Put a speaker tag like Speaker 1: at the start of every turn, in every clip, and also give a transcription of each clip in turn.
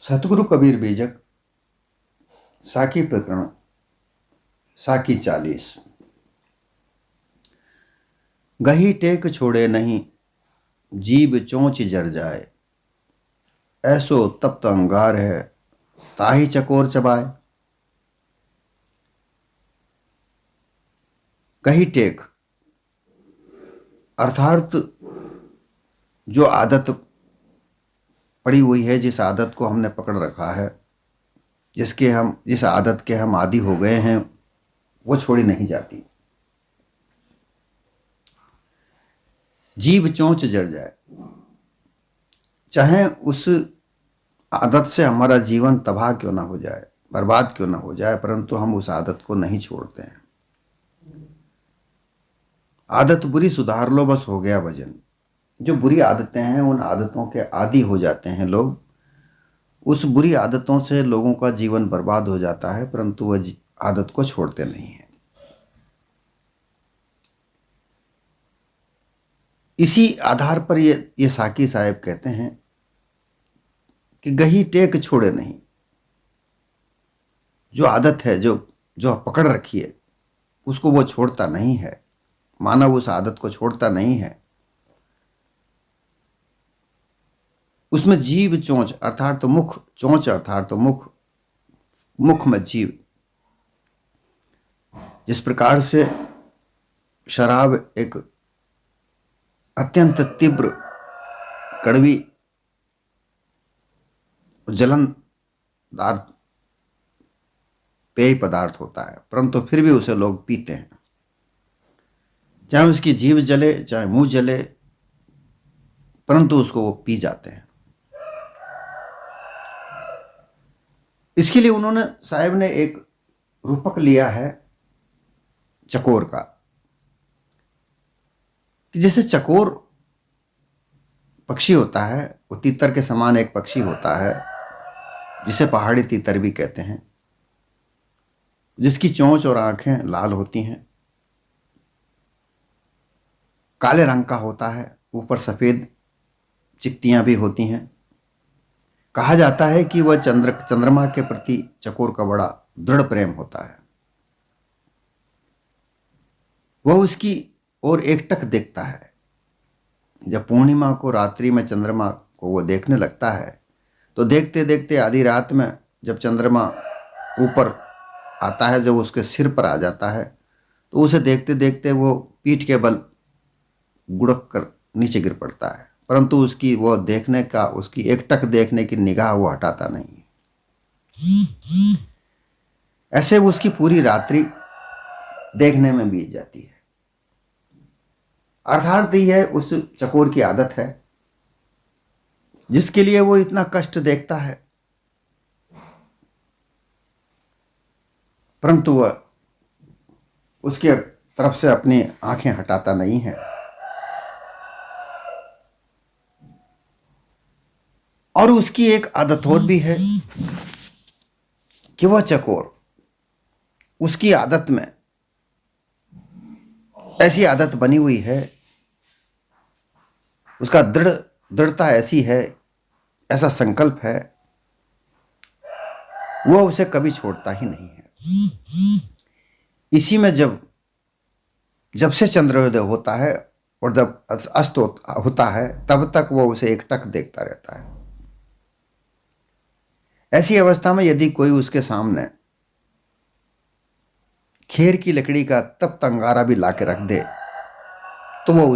Speaker 1: सतगुरु कबीर बीजक साकी प्रकरण साकी 40। गही टेक छोड़े नहीं, जीव चोंच जर जाए। ऐसो तप्त अंगार है, ताही चकोर चबाए। गही टेक अर्थात जो आदत पड़ी हुई है, जिस आदत को हमने पकड़ रखा है, जिस आदत के हम आदी हो गए हैं, वो छोड़ी नहीं जाती। जीव चोंच जर जाए, चाहे उस आदत से हमारा जीवन तबाह क्यों ना हो जाए, बर्बाद क्यों ना हो जाए, परंतु हम उस आदत को नहीं छोड़ते हैं। आदत बुरी सुधार लो, बस हो गया भजन। जो बुरी आदतें हैं, उन आदतों के आदी हो जाते हैं लोग। उस बुरी आदतों से लोगों का जीवन बर्बाद हो जाता है, परंतु वह आदत को छोड़ते नहीं हैं। इसी आधार पर ये साकी साहब कहते हैं कि गही टेक छोड़े नहीं। जो आदत है, जो पकड़ रखी है, उसको वो छोड़ता नहीं है। मानव उस आदत को छोड़ता नहीं है। उसमें जीव चोंच अर्थात तो मुख, चोंच अर्थात तो मुख में जीव। जिस प्रकार से शराब एक अत्यंत तीव्र, कड़वी, जलनदार पेय पदार्थ होता है, परंतु फिर भी उसे लोग पीते हैं। चाहे उसकी जीभ जले, चाहे मुंह जले, परंतु उसको वो पी जाते हैं। इसके लिए उन्होंने, साहब ने एक रूपक लिया है चकोर का, कि जैसे चकोर पक्षी होता है, वो तीतर के समान एक पक्षी होता है, जिसे पहाड़ी तीतर भी कहते हैं, जिसकी चोंच और आंखें लाल होती हैं, काले रंग का होता है, ऊपर सफेद चिकटियां भी होती हैं। कहा जाता है कि वह चंद्रमा के प्रति चकोर का बड़ा दृढ़ प्रेम होता है। वह उसकी ओर एकटक देखता है। जब पूर्णिमा को रात्रि में चंद्रमा को वो देखने लगता है, तो देखते देखते आधी रात में जब चंद्रमा ऊपर आता है, जब उसके सिर पर आ जाता है, तो उसे देखते देखते वो पीठ के बल गुड़क कर नीचे गिर पड़ता है, परंतु उसकी एकटक देखने की निगाह वो हटाता नहीं। ऐसे उसकी पूरी रात्रि देखने में बीत जाती है। अर्थात यह उस चकोर की आदत है, जिसके लिए वो इतना कष्ट देखता है, परंतु वह उसके तरफ से अपनी आंखें हटाता नहीं है। और उसकी एक आदत और भी है कि वह चकोर, उसकी आदत में ऐसी आदत बनी हुई है, उसका दृढ़ता ऐसी है, ऐसा संकल्प है, वह उसे कभी छोड़ता ही नहीं है। इसी में जब से चंद्रोदय होता है और जब अस्त होता है, तब तक वह उसे एकटक देखता रहता है। ऐसी अवस्था में यदि कोई उसके सामने खेर की लकड़ी का तप्त अंगारा भी ला के रख दे, तो वह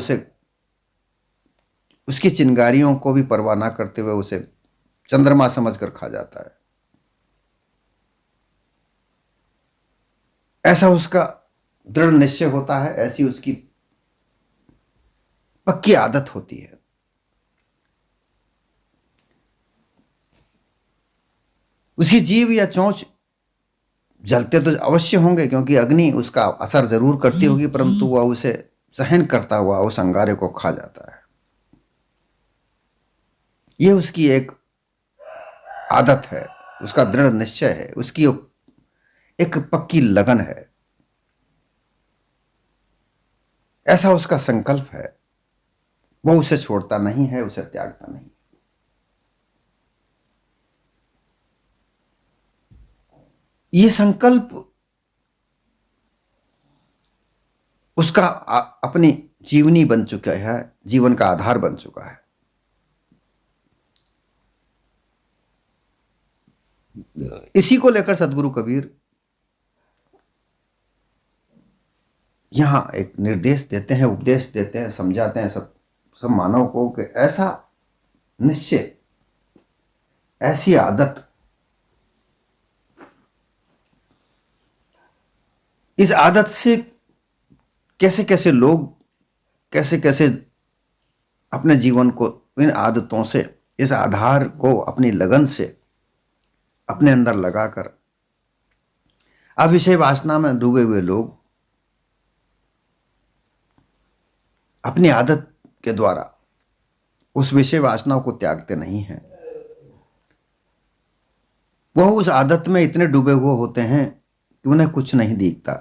Speaker 1: उसकी चिंगारियों को भी परवाह ना करते हुए उसे चंद्रमा समझकर खा जाता है। ऐसा उसका दृढ़ निश्चय होता है, ऐसी उसकी पक्की आदत होती है। उसकी जीभ या चोंच जलते तो अवश्य होंगे, क्योंकि अग्नि उसका असर जरूर करती होगी, परंतु वह उसे सहन करता हुआ उस अंगारे को खा जाता है। यह उसकी एक आदत है, उसका दृढ़ निश्चय है, उसकी एक पक्की लगन है, ऐसा उसका संकल्प है। वो उसे छोड़ता नहीं है, उसे त्यागता नहीं। ये संकल्प उसका अपनी जीवनी बन चुका है, जीवन का आधार बन चुका है। इसी को लेकर सदगुरु कबीर यहां एक निर्देश देते हैं, उपदेश देते हैं, समझाते हैं सब मानव को कि ऐसा निश्चय, ऐसी आदत, इस आदत से कैसे कैसे लोग कैसे कैसे अपने जीवन को इन आदतों से, इस आधार को अपनी लगन से अपने अंदर लगाकर अविषय वासना में डूबे हुए लोग अपनी आदत के द्वारा उस विषय वासनाओं को त्यागते नहीं हैं। वह उस आदत में इतने डूबे हुए होते हैं कि उन्हें कुछ नहीं दिखता।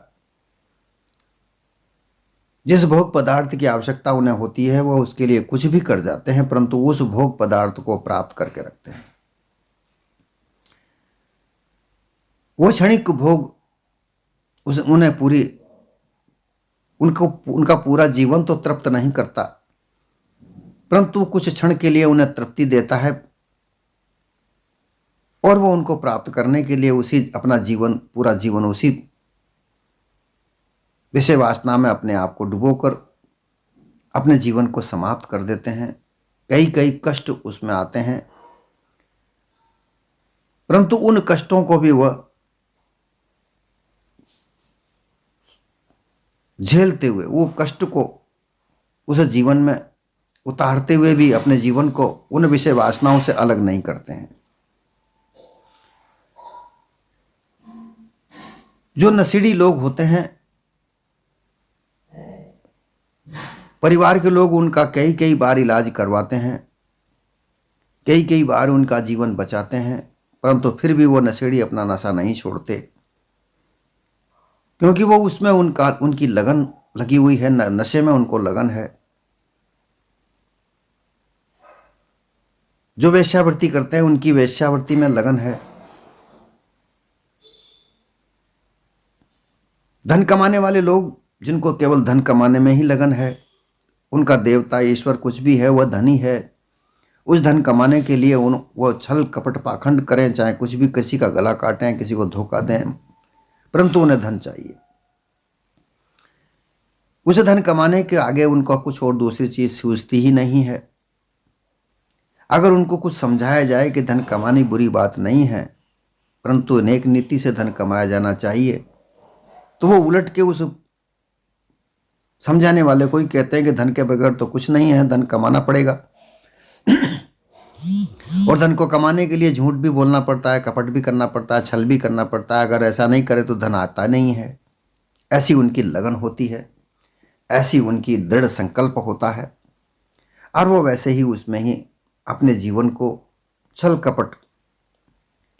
Speaker 1: जिस भोग पदार्थ की आवश्यकता उन्हें होती है वह उसके लिए कुछ भी कर जाते हैं, परंतु उस भोग पदार्थ को प्राप्त करके रखते हैं। वो क्षणिक भोग उन्हें उनका पूरा जीवन तो तृप्त नहीं करता, परंतु कुछ क्षण के लिए उन्हें तृप्ति देता है और वो उनको प्राप्त करने के लिए उसी अपना जीवन, पूरा जीवन उसी विषय वासना में अपने आप को डुबोकर अपने जीवन को समाप्त कर देते हैं। कई कई कष्ट उसमें आते हैं, परंतु उन कष्टों को भी वह झेलते हुए, वो कष्ट को उस जीवन में उतारते हुए भी अपने जीवन को उन विषय वासनाओं से अलग नहीं करते हैं। जो नशीली लोग होते हैं, परिवार के लोग उनका कई कई बार इलाज करवाते हैं, कई कई बार उनका जीवन बचाते हैं, परंतु फिर भी वो नशेड़ी अपना नशा नहीं छोड़ते, क्योंकि वो उसमें उनकी लगन लगी हुई है, नशे में उनको लगन है। जो वेश्यावृत्ति करते हैं उनकी वेश्यावृत्ति में लगन है। धन कमाने वाले लोग जिनको केवल धन कमाने में ही लगन है, उनका देवता ईश्वर कुछ भी है वह धनी है। उस धन कमाने के लिए वो छल कपट पाखंड करें, चाहे कुछ भी, किसी का गला काटें, किसी को धोखा दें, परंतु उन्हें धन चाहिए। उस धन कमाने के आगे उनको कुछ और दूसरी चीज सूझती ही नहीं है। अगर उनको कुछ समझाया जाए कि धन कमानी बुरी बात नहीं है, परंतु नेक नीति से धन कमाया जाना चाहिए, तो वो उलट के उस समझाने वाले को ही कहते हैं कि धन के बगैर तो कुछ नहीं है, धन कमाना पड़ेगा। और धन को कमाने के लिए झूठ भी बोलना पड़ता है, कपट भी करना पड़ता है, छल भी करना पड़ता है। अगर ऐसा नहीं करे तो धन आता नहीं है। ऐसी उनकी लगन होती है, ऐसी उनकी दृढ़ संकल्प होता है, और वो वैसे ही उसमें ही अपने जीवन को छल कपट,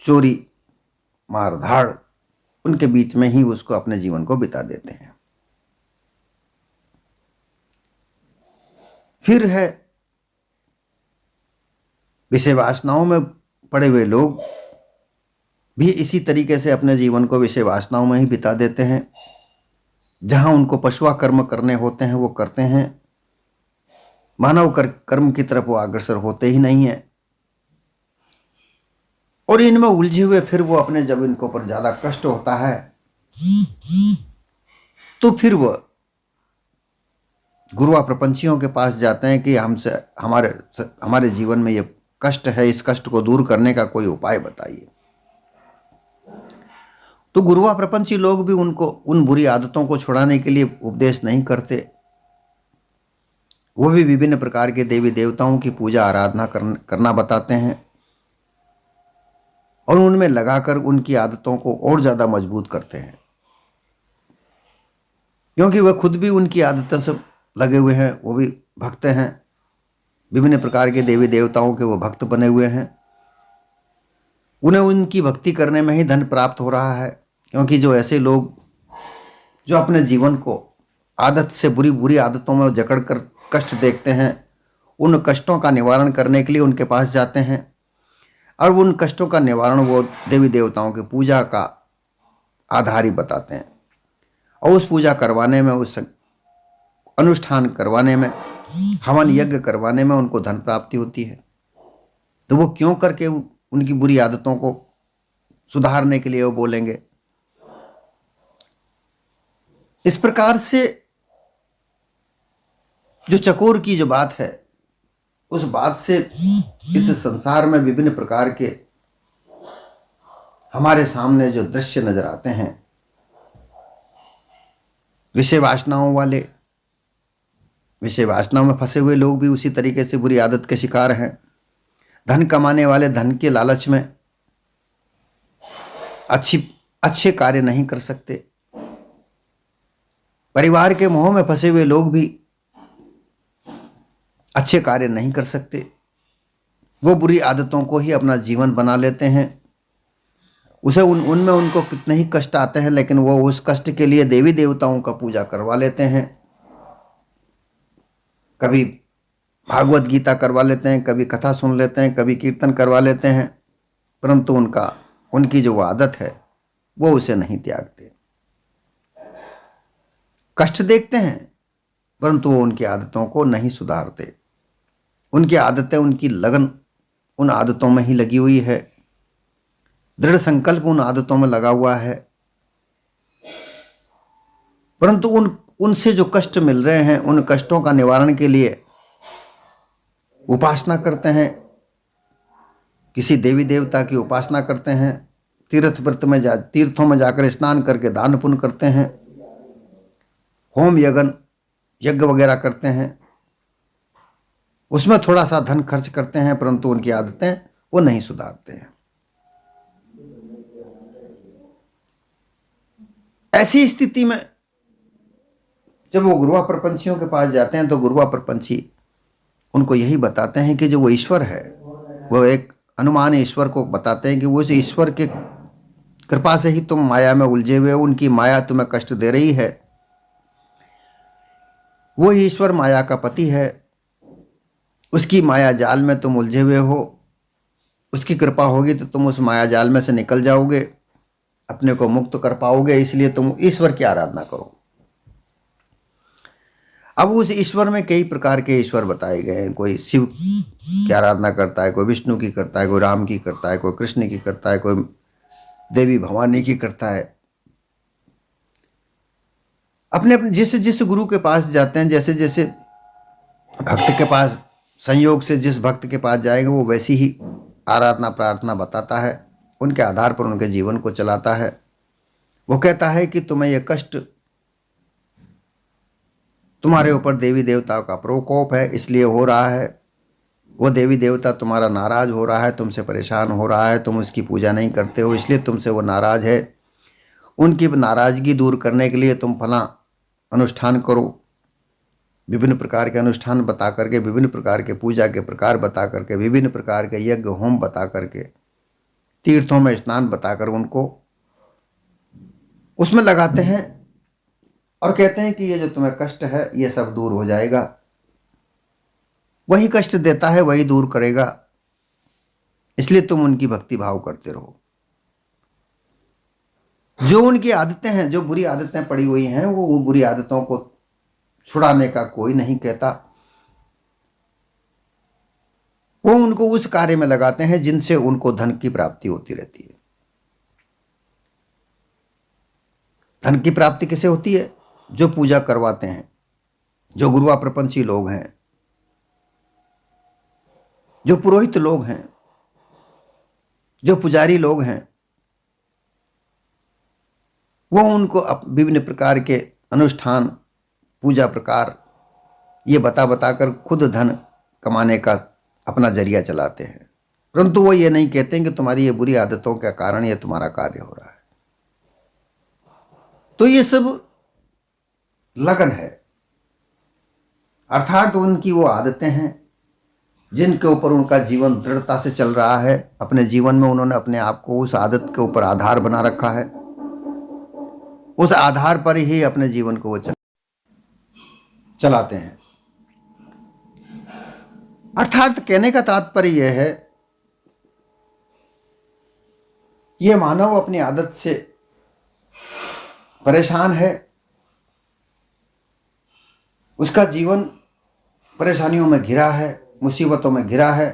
Speaker 1: चोरी, मारधाड़, उनके बीच में ही उसको अपने जीवन को बिता देते हैं। फिर है विषय वासनाओं में पड़े हुए लोग भी इसी तरीके से अपने जीवन को विषय वासनाओं में ही बिता देते हैं। जहां उनको पशुआ कर्म करने होते हैं वो करते हैं, मानव कर्म की तरफ वो अग्रसर होते ही नहीं है। और इनमें उलझे हुए फिर वो अपने, जब इनको पर ज्यादा कष्ट होता है तो फिर वो गुरुआ प्रपंचियों के पास जाते हैं कि हमसे हमारे जीवन में ये कष्ट है, इस कष्ट को दूर करने का कोई उपाय बताइए। तो गुरुआ प्रपंची लोग भी उनको उन बुरी आदतों को छुड़ाने के लिए उपदेश नहीं करते। वो भी विभिन्न प्रकार के देवी देवताओं की पूजा आराधना करना बताते हैं और उनमें लगाकर उनकी आदतों को और ज्यादा मजबूत करते हैं, क्योंकि वह खुद भी उनकी आदतों से लगे हुए हैं। वो भी भक्त हैं, विभिन्न प्रकार के देवी देवताओं के वो भक्त बने हुए हैं। उन्हें उनकी भक्ति करने में ही धन प्राप्त हो रहा है, क्योंकि जो ऐसे लोग जो अपने जीवन को आदत से, बुरी बुरी आदतों में जकड़ कर कष्ट देखते हैं, उन कष्टों का निवारण करने के लिए उनके पास जाते हैं और उन कष्टों का निवारण वो देवी देवताओं की पूजा का आधार ही बताते हैं। और उस पूजा करवाने में, उस अनुष्ठान करवाने में, हवन यज्ञ करवाने में उनको धन प्राप्ति होती है। तो वो क्यों करके उनकी बुरी आदतों को सुधारने के लिए वो बोलेंगे? इस प्रकार से जो चकोर की जो बात है, उस बात से इस संसार में विभिन्न प्रकार के हमारे सामने जो दृश्य नजर आते हैं, विषय वासनाओं वाले, विषय वासनाओं में फंसे हुए लोग भी उसी तरीके से बुरी आदत के शिकार हैं। धन कमाने वाले धन के लालच में अच्छे कार्य नहीं कर सकते। परिवार के मोह में फंसे हुए लोग भी अच्छे कार्य नहीं कर सकते। वो बुरी आदतों को ही अपना जीवन बना लेते हैं। उसे उनमें उनको कितने ही कष्ट आते हैं, लेकिन वो उस कष्ट के लिए देवी देवताओं का पूजा करवा लेते हैं। कभी भागवत गीता करवा लेते हैं, कभी कथा सुन लेते हैं, कभी कीर्तन करवा लेते हैं, परंतु उनकी जो आदत है वो उसे नहीं त्यागते। कष्ट देखते हैं परंतु वो उनकी आदतों को नहीं सुधारते। उनकी आदतें, उनकी लगन उन आदतों में ही लगी हुई है, दृढ़ संकल्प उन आदतों में लगा हुआ है, परंतु उनसे जो कष्ट मिल रहे हैं, उन कष्टों का निवारण के लिए उपासना करते हैं, किसी देवी देवता की उपासना करते हैं, तीर्थों में जाकर स्नान करके दान पुण्य करते हैं, होम यज्ञ वगैरह करते हैं, उसमें थोड़ा सा धन खर्च करते हैं, परंतु उनकी आदतें वो नहीं सुधारते हैं। ऐसी स्थिति में जब वो गुरुआ प्रपंचियों के पास जाते हैं तो गुरुआ प्रपंची उनको यही बताते हैं कि जो वो ईश्वर है, वो एक अनुमान ईश्वर को बताते हैं कि वो इस ईश्वर के कृपा से ही तुम माया में उलझे हुए हो, उनकी माया तुम्हें कष्ट दे रही है। वो ईश्वर माया का पति है, उसकी माया जाल में तुम उलझे हुए हो। उसकी कृपा होगी तो तुम उस माया जाल में से निकल जाओगे, अपने को मुक्त कर पाओगे, इसलिए तुम ईश्वर की आराधना करो। अब उस ईश्वर में कई प्रकार के ईश्वर बताए गए हैं। कोई शिव की आराधना करता है, कोई विष्णु की करता है, कोई राम की करता है, कोई कृष्ण की करता है, कोई देवी भवानी की करता है। अपने अपने जिस गुरु के पास जाते हैं, जैसे जैसे भक्त के पास संयोग से जिस भक्त के पास जाएगा वो वैसी ही आराधना प्रार्थना बताता है, उनके आधार पर उनके जीवन को चलाता है। वो कहता है कि तुम्हें यह कष्ट, तुम्हारे ऊपर देवी देवताओं का प्रकोप है इसलिए हो रहा है। वो देवी देवता तुम्हारा नाराज हो रहा है, तुमसे परेशान हो रहा है, तुम उसकी पूजा नहीं करते हो इसलिए तुमसे वो नाराज है। उनकी नाराजगी दूर करने के लिए तुम फला अनुष्ठान करो। विभिन्न प्रकार के अनुष्ठान बता करके, विभिन्न प्रकार के पूजा के प्रकार बता करके, विभिन्न प्रकार के यज्ञ होम बता करके, तीर्थों में स्नान बताकर उनको उसमें लगाते हैं और कहते हैं कि ये जो तुम्हें कष्ट है ये सब दूर हो जाएगा। वही कष्ट देता है वही दूर करेगा, इसलिए तुम उनकी भक्ति भाव करते रहो। जो उनकी आदतें हैं, जो बुरी आदतें पड़ी हुई हैं, वो बुरी आदतों को छुड़ाने का कोई नहीं कहता। वो उनको उस कार्य में लगाते हैं जिनसे उनको धन की प्राप्ति होती रहती है। धन की प्राप्ति किसे होती है? जो पूजा करवाते हैं, जो गुरुआ प्रपंची लोग हैं, जो पुरोहित लोग हैं, जो पुजारी लोग हैं, वो उनको विभिन्न प्रकार के अनुष्ठान, पूजा प्रकार ये बता कर खुद धन कमाने का अपना जरिया चलाते हैं, परंतु वो ये नहीं कहते हैं कि तुम्हारी ये बुरी आदतों के कारण ये तुम्हारा कार्य हो रहा है। तो ये सब लगन है, अर्थात उनकी वो आदतें हैं जिनके ऊपर उनका जीवन दृढ़ता से चल रहा है। अपने जीवन में उन्होंने अपने आप को उस आदत के ऊपर आधार बना रखा है, उस आधार पर ही अपने जीवन को वो चलाते हैं। अर्थात कहने का तात्पर्य यह है, यह मानव अपनी आदत से परेशान है, उसका जीवन परेशानियों में घिरा है, मुसीबतों में घिरा है,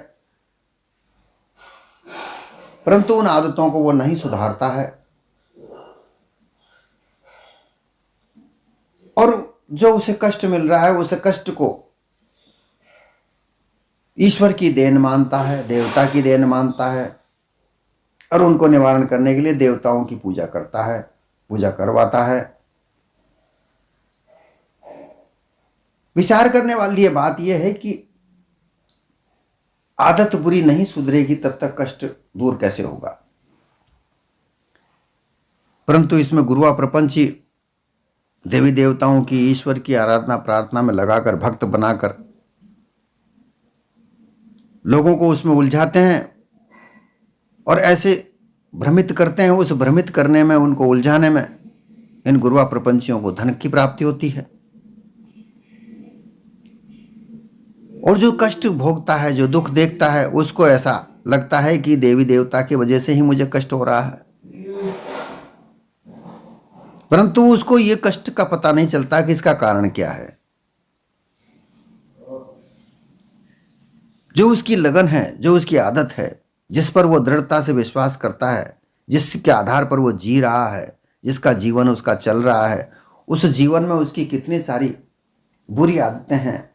Speaker 1: परंतु उन आदतों को वो नहीं सुधारता है। और जो उसे कष्ट मिल रहा है, उस कष्ट को ईश्वर की देन मानता है, देवता की देन मानता है, और उनको निवारण करने के लिए देवताओं की पूजा करता है, पूजा करवाता है। विचार करने वाली ये बात यह है कि आदत बुरी नहीं सुधरेगी तब तक कष्ट दूर कैसे होगा। परंतु इसमें गुरुआ प्रपंची देवी देवताओं की, ईश्वर की आराधना प्रार्थना में लगाकर, भक्त बनाकर लोगों को उसमें उलझाते हैं और ऐसे भ्रमित करते हैं। उस भ्रमित करने में, उनको उलझाने में इन गुरुआ प्रपंचियों को धन की प्राप्ति होती है। और जो कष्ट भोगता है, जो दुख देखता है, उसको ऐसा लगता है कि देवी देवता की वजह से ही मुझे कष्ट हो रहा है, परंतु उसको ये कष्ट का पता नहीं चलता कि इसका कारण क्या है। जो उसकी लगन है, जो उसकी आदत है, जिस पर वो दृढ़ता से विश्वास करता है, जिसके आधार पर वो जी रहा है, जिसका जीवन उसका चल रहा है, उस जीवन में उसकी कितनी सारी बुरी आदतें हैं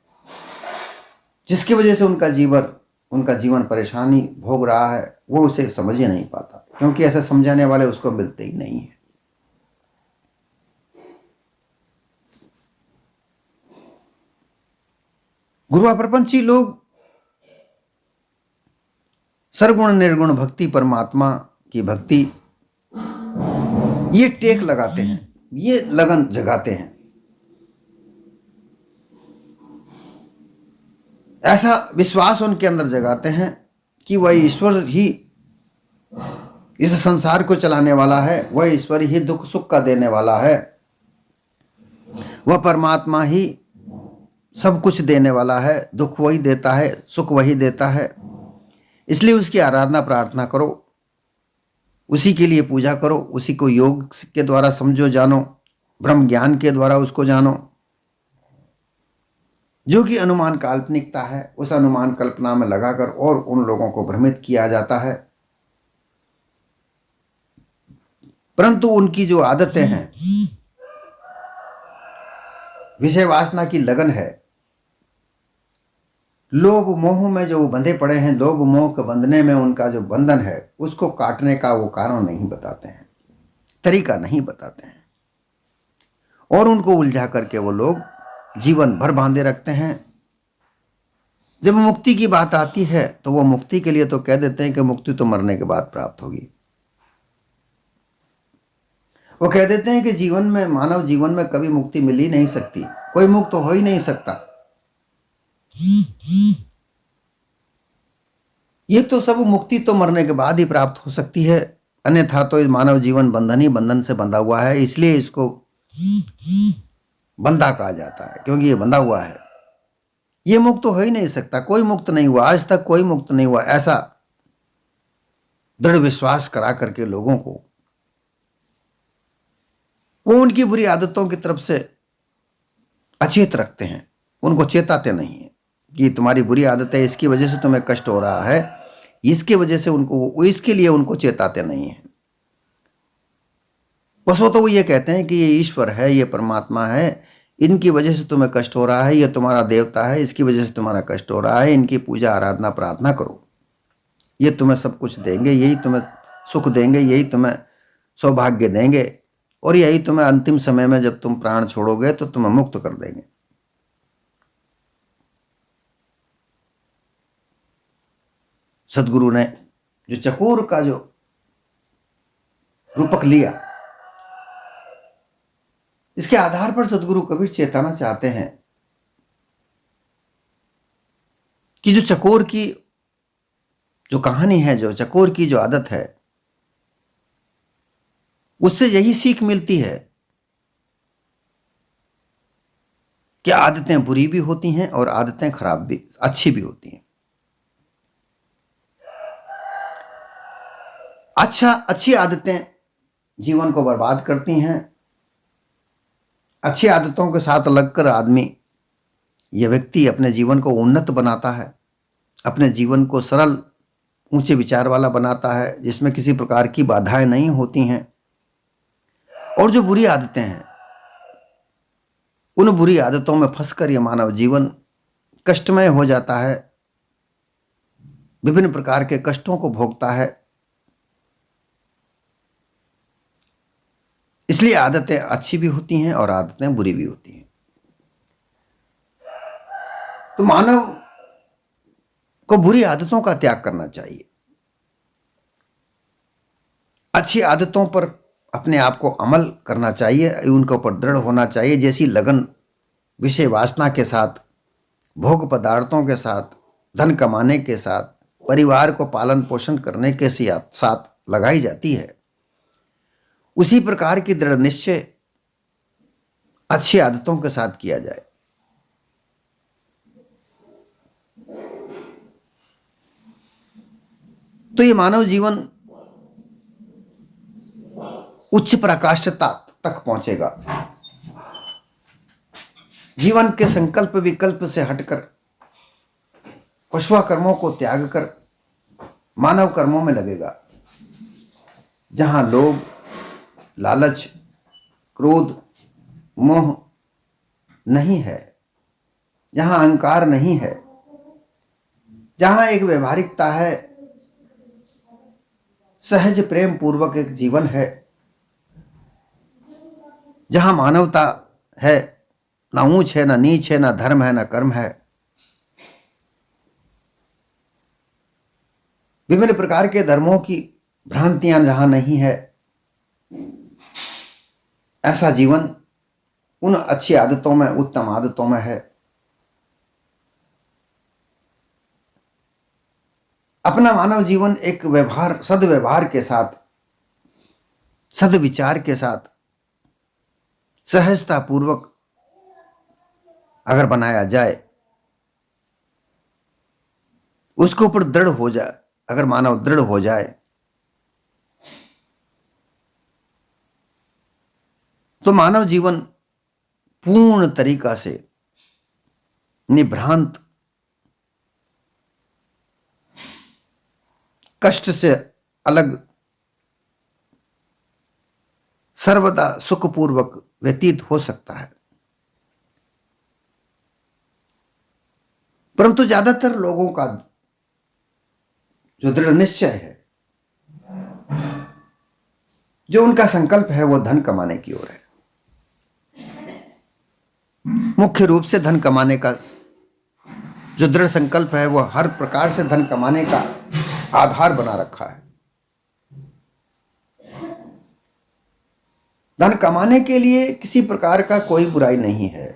Speaker 1: जिसकी वजह से उनका जीवन परेशानी भोग रहा है, वो उसे समझ ही नहीं पाता, क्योंकि ऐसे समझाने वाले उसको मिलते ही नहीं है। गुरुआ प्रपंची लोग सर्वगुण निर्गुण भक्ति, परमात्मा की भक्ति, ये टेक लगाते हैं, ये लगन जगाते हैं। ऐसा विश्वास उनके अंदर जगाते हैं कि वह ईश्वर ही इस संसार को चलाने वाला है, वह ईश्वर ही दुख सुख का देने वाला है, वह परमात्मा ही सब कुछ देने वाला है, दुख वही देता है, सुख वही देता है। इसलिए उसकी आराधना प्रार्थना करो, उसी के लिए पूजा करो, उसी को योग के द्वारा समझो, जानो, ब्रह्म ज्ञान के द्वारा उसको जानो। जो कि अनुमान काल्पनिकता है, उस अनुमान कल्पना में लगाकर और उन लोगों को भ्रमित किया जाता है। परंतु उनकी जो आदतें हैं, विषय वासना की लगन है, लोभ मोह में जो बंधे पड़े हैं, लोभ मोह के बंधने में उनका जो बंधन है, उसको काटने का वो कारण नहीं बताते हैं, तरीका नहीं बताते हैं, और उनको उलझा करके वो लोग जीवन भर बांधे रखते हैं। जब मुक्ति की बात आती है तो वो मुक्ति के लिए तो कह देते हैं कि मुक्ति तो मरने के बाद प्राप्त होगी। वो कह देते हैं कि जीवन में, मानव जीवन में कभी मुक्ति मिल ही नहीं सकती, कोई मुक्त हो ही नहीं सकता। ये तो सब मुक्ति तो मरने के बाद ही प्राप्त हो सकती है, अन्यथा तो मानव जीवन बंधन ही बंधन से बंधा हुआ है, इसलिए इसको बंधा कहा जाता है, क्योंकि ये बंधा हुआ है। ये मुक्त हो ही नहीं सकता, कोई मुक्त नहीं हुआ, आज तक कोई मुक्त नहीं हुआ, ऐसा दृढ़ विश्वास करा करके लोगों को वो उनकी बुरी आदतों की तरफ से अचेत रखते हैं, उनको चेताते नहीं है कि तुम्हारी बुरी आदत है, इसकी वजह से तुम्हें कष्ट हो रहा है, इसकी वजह से उनको, इसके लिए उनको चेताते नहीं है। बस वो तो वो ये कहते हैं कि ये ईश्वर है, ये परमात्मा है, इनकी वजह से तुम्हें कष्ट हो रहा है, ये तुम्हारा देवता है, इसकी वजह से तुम्हारा कष्ट हो रहा है, इनकी पूजा आराधना प्रार्थना करो, ये तुम्हें सब कुछ देंगे, यही तुम्हें सुख देंगे, यही तुम्हें सौभाग्य देंगे, और यही तुम्हें अंतिम समय में जब तुम प्राण छोड़ोगे तो तुम्हें मुक्त कर देंगे। सदगुरु ने जो चकोर का जो रूपक लिया, इसके आधार पर सदगुरु कबीर चेताना चाहते हैं कि जो चकोर की जो कहानी है, जो चकोर की जो आदत है, उससे यही सीख मिलती है कि आदतें बुरी भी होती हैं और आदतें खराब भी, अच्छी भी होती हैं। अच्छी आदतें जीवन को बर्बाद करती हैं, अच्छी आदतों के साथ लगकर आदमी, यह व्यक्ति अपने जीवन को उन्नत बनाता है, अपने जीवन को सरल, ऊंचे विचार वाला बनाता है, जिसमें किसी प्रकार की बाधाएं नहीं होती हैं। और जो बुरी आदतें हैं, उन बुरी आदतों में फंसकर यह मानव जीवन कष्टमय हो जाता है, विभिन्न प्रकार के कष्टों को भोगता है। इसलिए आदतें अच्छी भी होती हैं और आदतें बुरी भी होती हैं। तो मानव को बुरी आदतों का त्याग करना चाहिए, अच्छी आदतों पर अपने आप को अमल करना चाहिए, उनके ऊपर दृढ़ होना चाहिए। जैसी लगन विषय वासना के साथ, भोग पदार्थों के साथ, धन कमाने के साथ, परिवार को पालन पोषण करने के साथ लगाई जाती है, उसी प्रकार की दृढ़ निश्चय अच्छी आदतों के साथ किया जाए। तो ये मानव जीवन उच्च पराकाष्ठता तक पहुंचेगा। जीवन के संकल्प विकल्प से हटकर पशुआ कर्मों को त्याग कर मानव कर्मों में लगेगा, जहां लोभ, लालच, क्रोध, मोह नहीं है, जहां अहंकार नहीं है, जहां एक व्यवहारिकता है, सहज प्रेम पूर्वक एक जीवन है, जहां मानवता है, ना ऊंच है, ना नीच है, ना धर्म है, ना कर्म है। विभिन्न प्रकार के धर्मों की भ्रांतियां जहां नहीं है, ऐसा जीवन उन अच्छी आदतों में, उत्तम आदतों में है। अपना मानव जीवन एक व्यवहार, सदव्यवहार के साथ, सदविचार के साथ, सहजता पूर्वक अगर बनाया जाए, उसके ऊपर दृढ़ हो जाए, अगर मानव दृढ़ हो जाए, तो मानव जीवन पूर्ण तरीका से निभ्रांत, कष्ट से अलग, सर्वदा सुखपूर्वक व्यतीत हो सकता है। परंतु ज्यादातर लोगों का जो दृढ़ निश्चय है, जो उनका संकल्प है, वो धन कमाने की ओर है। मुख्य रूप से धन कमाने का जो दृढ़ संकल्प है, वो हर प्रकार से धन कमाने का आधार बना रखा है। धन कमाने के लिए किसी प्रकार का कोई बुराई नहीं है,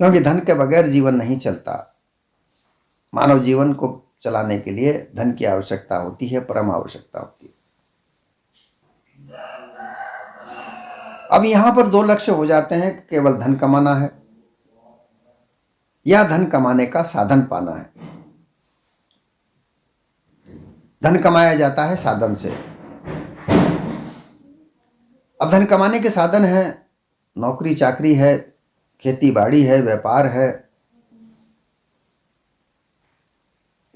Speaker 1: क्योंकि धन के बगैर जीवन नहीं चलता। मानव जीवन को चलाने के लिए धन की आवश्यकता होती है, परम आवश्यकता होती है। अब यहां पर दो लक्ष्य हो जाते हैं, केवल धन कमाना है या धन कमाने का साधन पाना है। धन कमाया जाता है साधन से। अब धन कमाने के साधन है, नौकरी चाकरी है, खेती बाड़ी है, व्यापार है,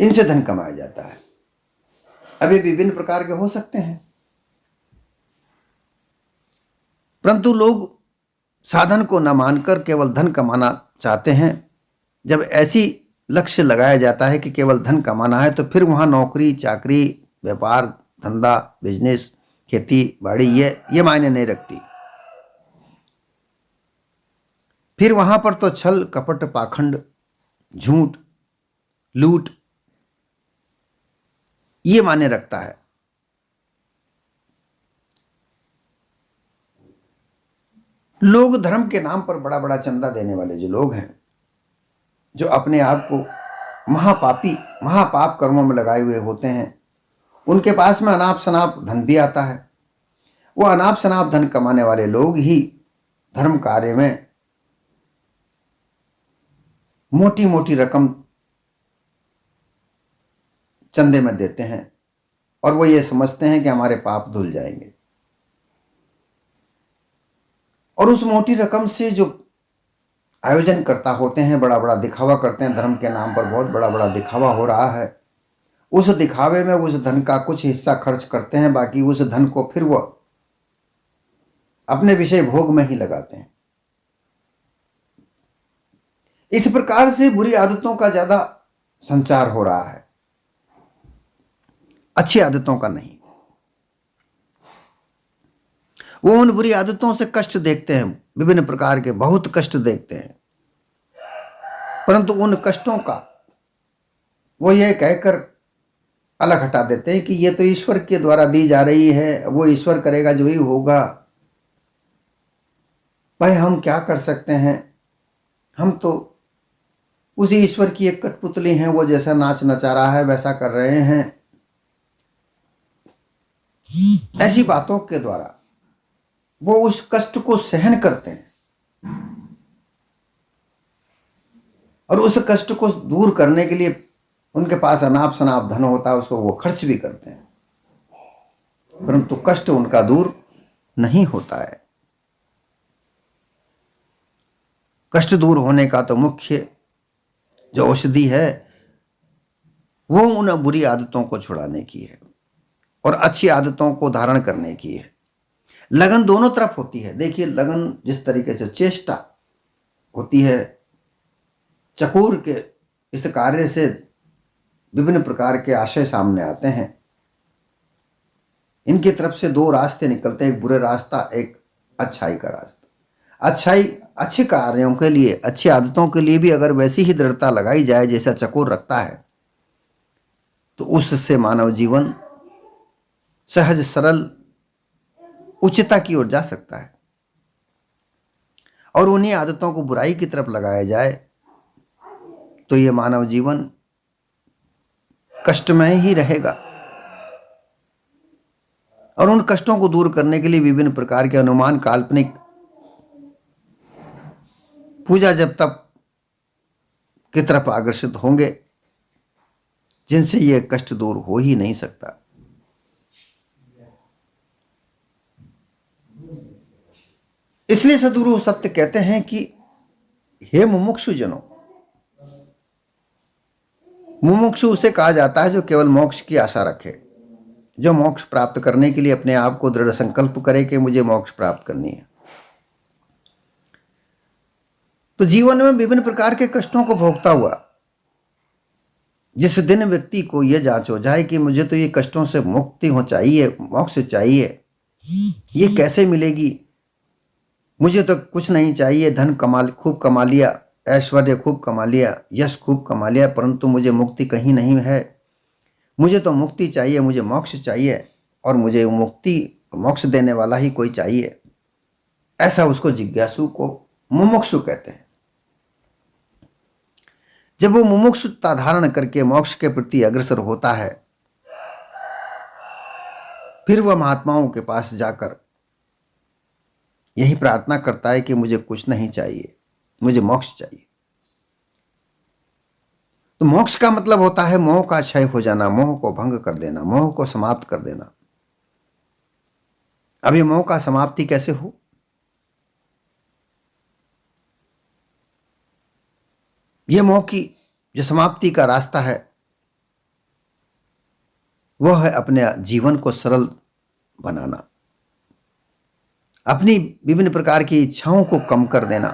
Speaker 1: इनसे धन कमाया जाता है। अब ये विभिन्न प्रकार के हो सकते हैं, परंतु लोग साधन को न मानकर केवल धन कमाना चाहते हैं। जब ऐसी लक्ष्य लगाया जाता है कि केवल धन कमाना है, तो फिर वहां नौकरी चाकरी, व्यापार धंधा, बिजनेस, खेती बाड़ी ये मायने नहीं रखती। फिर वहां पर तो छल कपट, पाखंड, झूठ, लूट ये मायने रखता है। लोग धर्म के नाम पर बड़ा बड़ा चंदा देने वाले जो लोग हैं, जो अपने आप को महापापी, महापाप कर्मों में लगाए हुए होते हैं, उनके पास में अनाप शनाप धन भी आता है। वो अनाप शनाप धन कमाने वाले लोग ही धर्म कार्य में मोटी मोटी रकम चंदे में देते हैं, और वो ये समझते हैं कि हमारे पाप धुल जाएंगे। और उस मोटी रकम से जो आयोजन करता होते हैं, बड़ा बड़ा दिखावा करते हैं, धर्म के नाम पर बहुत बड़ा बड़ा दिखावा हो रहा है, उस दिखावे में उस धन का कुछ हिस्सा खर्च करते हैं, बाकी उस धन को फिर वो अपने विषय भोग में ही लगाते हैं। इस प्रकार से बुरी आदतों का ज्यादा संचार हो रहा है, अच्छी आदतों का नहीं। वो उन बुरी आदतों से कष्ट देखते हैं, विभिन्न प्रकार के बहुत कष्ट देखते हैं, परंतु उन कष्टों का वो ये कहकर अलग हटा देते हैं कि ये तो ईश्वर के द्वारा दी जा रही है, वो ईश्वर करेगा जो ही होगा, भाई हम क्या कर सकते हैं, हम तो उसी ईश्वर की एक कठपुतली हैं, वो जैसा नाच नचा रहा है वैसा कर रहे हैं। ऐसी बातों के द्वारा वो उस कष्ट को सहन करते हैं और उस कष्ट को दूर करने के लिए उनके पास अनाप शनाप धन होता है, उसको वो खर्च भी करते हैं, परंतु कष्ट उनका दूर नहीं होता है। कष्ट दूर होने का तो मुख्य जो औषधि है वो उन बुरी आदतों को छुड़ाने की है और अच्छी आदतों को धारण करने की है। लगन दोनों तरफ होती है। देखिए, लगन जिस तरीके से चेष्टा होती है, चकोर के इस कार्य से विभिन्न प्रकार के आशय सामने आते हैं। इनकी तरफ से दो रास्ते निकलते हैं, एक बुरे रास्ता, एक अच्छाई का रास्ता। अच्छाई, अच्छे कार्यों के लिए, अच्छी आदतों के लिए भी अगर वैसी ही दृढ़ता लगाई जाए जैसा चकोर रखता है, तो उससे मानव जीवन सहज सरल उच्चता की ओर जा सकता है। और उन्हीं आदतों को बुराई की तरफ लगाया जाए तो ये मानव जीवन कष्टमय ही रहेगा। और उन कष्टों को दूर करने के लिए विभिन्न प्रकार के अनुमान, काल्पनिक पूजा जब तब की तरफ आकर्षित होंगे जिनसे ये कष्ट दूर हो ही नहीं सकता। इसलिए सद्गुरु सत्य कहते हैं कि हे मुमुक्षु जनों, मुमुक्षु उसे कहा जाता है जो केवल मोक्ष की आशा रखे, जो मोक्ष प्राप्त करने के लिए अपने आप को दृढ़ संकल्प करे कि मुझे मोक्ष प्राप्त करनी है। तो जीवन में विभिन्न प्रकार के कष्टों को भोगता हुआ जिस दिन व्यक्ति को यह जांच हो जाए कि मुझे तो ये कष्टों से मुक्ति हो चाहिए, मोक्ष चाहिए, ये कैसे मिलेगी, मुझे तो कुछ नहीं चाहिए, धन खूब कमा लिया, ऐश्वर्य खूब कमा लिया, यश खूब कमा लिया, परंतु मुझे मुक्ति कहीं नहीं है, मुझे तो मुक्ति चाहिए, मुझे मोक्ष चाहिए और मुझे मुक्ति मोक्ष देने वाला ही कोई चाहिए। ऐसा उसको जिज्ञासु को मुमुक्षु कहते हैं। जब वो मुमुक्षुता धारण करके मोक्ष के प्रति अग्रसर होता है, फिर वह महात्माओं के पास जाकर यही प्रार्थना करता है कि मुझे कुछ नहीं चाहिए, मुझे मोक्ष चाहिए। तो मोक्ष का मतलब होता है मोह का क्षय हो जाना, मोह को भंग कर देना, मोह को समाप्त कर देना। अब ये मोह का समाप्ति कैसे हो? ये मोह की जो समाप्ति का रास्ता है वह है अपने जीवन को सरल बनाना, अपनी विभिन्न प्रकार की इच्छाओं को कम कर देना,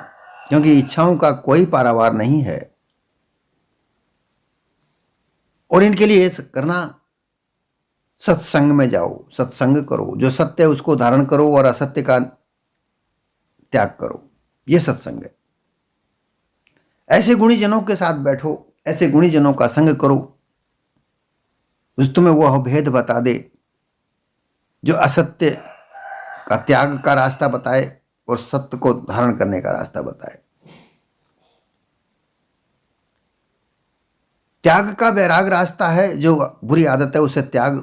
Speaker 1: क्योंकि इच्छाओं का कोई पारावार नहीं है। और इनके लिए करना, सत्संग में जाओ, सत्संग करो, जो सत्य है उसको धारण करो और असत्य का त्याग करो, यह सत्संग है। ऐसे गुणी जनों के साथ बैठो, ऐसे गुणी जनों का संग करो जो तुम्हें वह भेद बता दे, जो असत्य का त्याग का रास्ता बताए और सत्य को धारण करने का रास्ता बताए। त्याग का वैराग रास्ता है, जो बुरी आदत है उसे त्याग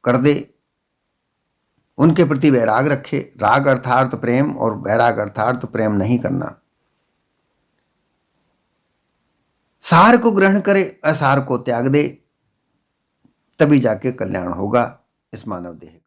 Speaker 1: कर दे, उनके प्रति वैराग रखे। राग अर्थात प्रेम और वैराग अर्थात प्रेम नहीं करना। सार को ग्रहण करे, असार को त्याग दे, तभी जाके कल्याण होगा इस मानव देह का।